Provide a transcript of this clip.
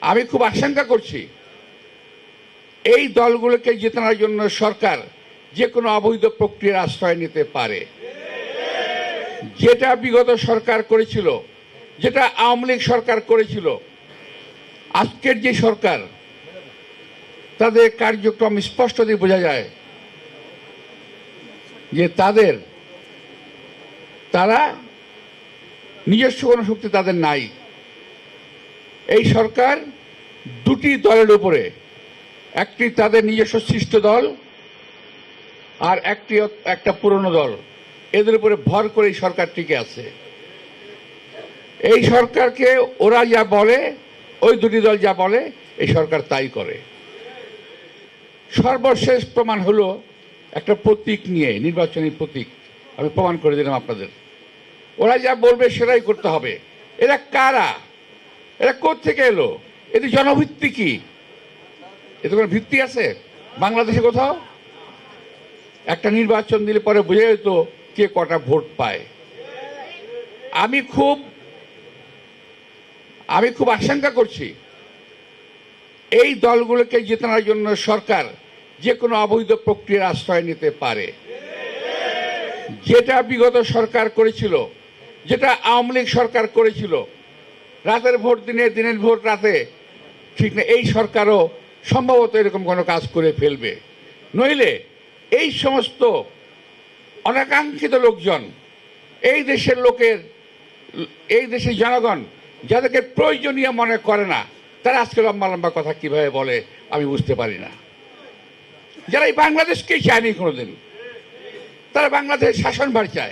আমি খুব আশঙ্কা করছি এই দলগুলোকে জেতানোর জন্য সরকার যে কোনো অবৈধ প্রক্রিয়ার আশ্রয় নিতে পারে। যেটা বিগত সরকার করেছিল, যেটা আওয়ামী লীগ সরকার করেছিল, আজকের যে সরকার তাদের কার্যক্রম স্পষ্টতই বোঝা যায় যে তারা নিজস্ব কোনো শক্তি তাদের নাই। এই সরকার দুটি দলের উপরে, একটি তাদের নিজস্ব সৃষ্ট দল আর একটা পুরনো দল, এদের উপরে ভর করে এই সরকার টিকে আছে। এই সরকারকে ওরা যা বলে, ওই দুটি দল যা বলে, এই সরকার তাই করে। সর্বশেষ প্রমাণ হলো একটা প্রতীক নিয়ে, নির্বাচনী প্রতীক। আমি প্রমাণ করে দিলাম আপনাদের। ওরা যা বলবে সেটাই করতে হবে। এরা কারা? এরা কোত্থেকে এলো? এদের জনভিত্তি কি? এতে কোনো ভিত্তি আছে বাংলাদেশে কোথাও? একটা নির্বাচন দিলে পরে বোঝা যেত কে কটা ভোট পায়। আমি খুব আশঙ্কা করছি এই দলগুলোকে জেতানোর জন্য সরকার যে কোনো অবৈধ প্রক্রিয়ার আশ্রয় নিতে পারে। যেটা বিগত সরকার করেছিল, যেটা আওয়ামী লীগ সরকার করেছিল, রাতের ভোট দিনে, দিনের ভোট রাতে, ঠিক না, এই সরকারও সম্ভবত এরকম কোনো কাজ করে ফেলবে। নইলে এই সমস্ত অনাকাঙ্ক্ষিত লোকজন, এই দেশের জনগণ যাদেরকে প্রয়োজনীয় মনে করে না, তারা আজকে লম্বা লম্বা কথা কিভাবে বলে আমি বুঝতে পারি না। যারা এই বাংলাদেশকেই চায়নি কোনোদিন, তারা বাংলাদেশের শাসনভার চায়।